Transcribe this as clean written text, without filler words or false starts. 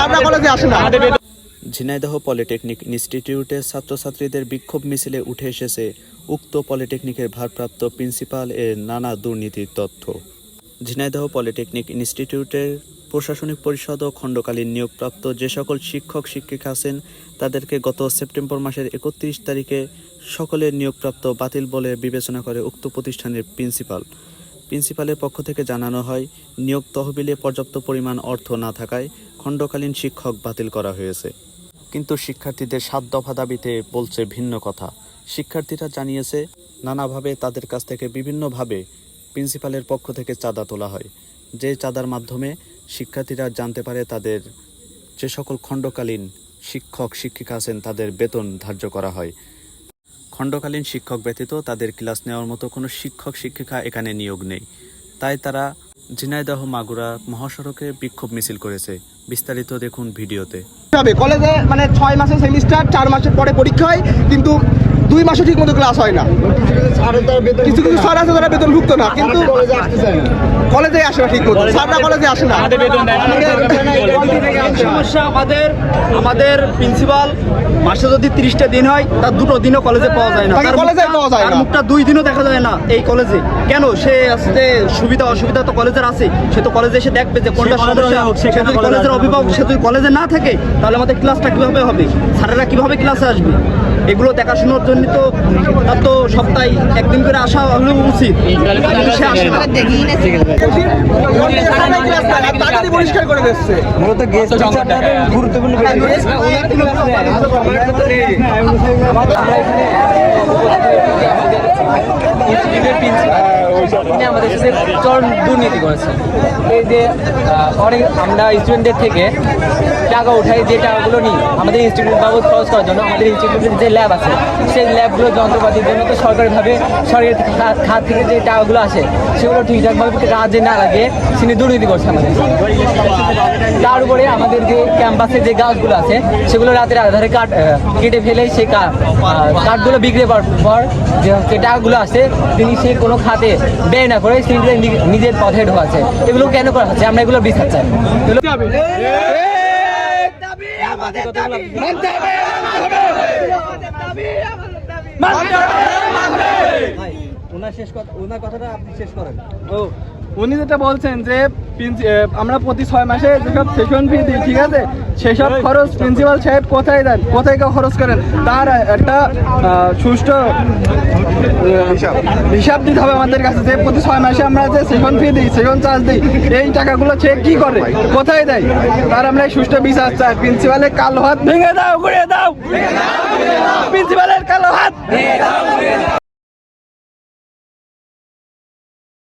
স্যাররা কলেজে আসে না। ঝিনাইদহ পলিটেকনিক ইনস্টিটিউটের ছাত্রছাত্রীদের বিক্ষোভ মিছিলে উঠে এসেছে উক্ত পলিটেকনিকের ভারপ্রাপ্ত প্রিন্সিপাল এর নানা দুর্নীতির তথ্য। ঝিনাইদহ পলিটেকনিক ইনস্টিটিউটের প্রশাসনিক পরিষদ ও খণ্ডকালীন নিয়োগপ্রাপ্ত যে সকল শিক্ষক শিক্ষিকা আছেন তাদেরকে গত সেপ্টেম্বর মাসের 31 তারিখে সকলের নিয়োগপ্রাপ্ত বাতিল বলে বিবেচনা করে উক্ত প্রতিষ্ঠানের প্রিন্সিপালের পক্ষ থেকে জানানো হয়, নিয়োগ তহবিলে পর্যাপ্ত পরিমাণ অর্থ না থাকায় খণ্ডকালীন শিক্ষক বাতিল করা হয়েছে। কিন্তু শিক্ষার্থীদের 7 দফা দাবিতে বলছে ভিন্ন কথা। শিক্ষার্থীরা জানিয়েছে নানাভাবে তাদের কাছ থেকে বিভিন্নভাবে প্রিন্সিপালের পক্ষ থেকে চাঁদা তোলা হয়, যে চাঁদার মাধ্যমে শিক্ষার্থীরা জানতে পারে তাদের যে সকল খণ্ডকালীন শিক্ষক শিক্ষিকা আছেন তাদের বেতন ধার্য করা হয়। খণ্ডকালীন শিক্ষক ব্যতীত তাদের ক্লাস নেওয়ার মতো কোনো শিক্ষক শিক্ষিকা এখানে নিয়োগ নেই। তাই তারা ঝিনাইদহ মাগুরা মহাসড়কে বিক্ষোভ মিছিল করেছে। বিস্তারিত দেখুন ভিডিওতে। কলেজে মানে 6 মাসের সেমিস্টার, 4 মাসের পরে পরীক্ষা হয়, কিন্তু 2 মাসও ঠিক মতো ক্লাস হয় না। কিছু কিছু স্যার আছে যারা বেতনভুক্ত না, কিন্তু কলেজে আসে না ঠিক মতো। স্যাররা কলেজে আসে না। সমস্যা আমাদের প্রিন্সিপাল মাসে যদি 30টা দিন হয় তার 2টো দিনও কলেজে পাওয়া যায় না। তার মুখটা 2 দিনও দেখা যায় না এই কলেজে। কেন? সে আসতে সুবিধা অসুবিধা তো কলেজের আছে, সে তো কলেজে এসে দেখবে যে কোনটা সমস্যা। সে যদি কলেজের অভিভাবক, সে যদি কলেজে না থাকে তাহলে আমাদের ক্লাসটা কিভাবে হবে, স্যারেরা কিভাবে ক্লাসে আসবে? এগুলো দেখাশোনার জন্য তো তার তো সপ্তাহে 1 দিন করে আসা হলেও উচিত। সে আসে না। পরিষ্কার করে দিচ্ছে। মূলত গেস্ট গুরুত্বপূর্ণ আমাদের সাথে চরম দুর্নীতি করেছে। এই যে অনেক আমরা স্টুডেন্টদের থেকে টাকা উঠাই, যে টাকাগুলো নিই আমাদের ইনস্টিটিউট বাবদ খরচ করার জন্য, আমাদের ইনস্টিটিউটের যে ল্যাব আছে সেই ল্যাবগুলো যন্ত্রপাতির জন্য তো সরকারি খাত থেকে যে টাকাগুলো আসে সেগুলো ঠিকঠাকভাবে কাজে না লাগে তিনি দুর্নীতি করছে আমাদের। তার উপরে আমাদের যে ক্যাম্পাসে যে গাছগুলো আছে সেগুলো রাতের আধারে কেটে ফেলে সেই কাঠগুলো বিক্রি করার পর যে হচ্ছে টাকাগুলো আসে তিনি সেই কোনো খাতে ব্যয় না করে নিজের পথে ঢোকাচ্ছে। এগুলো কেন করা হচ্ছে? আমরা এগুলো বিচার চাই। উনি যেটা বলছেন যে আমরা প্রতি 6 মাসে যেসব সেশন ফি দিই, ঠিক আছে, সেসব খরচ প্রিন্সিপাল সাহেব কোথায় দেন, কোথায় খরচ করেন তার একটা সুষ্ঠু হিসাব দিতে হবে আমাদের কাছে। যে প্রতি 6 মাসে আমরা যে সেশন ফি দিই, সেশন চার্জ দিই, এই টাকাগুলো সে কি করে, কোথায় দেয়, তার আমরা সুষ্ঠু বিচার চাই। প্রিন্সিপালের কালো হাত ভেঙে দাও, ঘুরিয়ে দাও, প্রিন্সিপালের কালো হাত।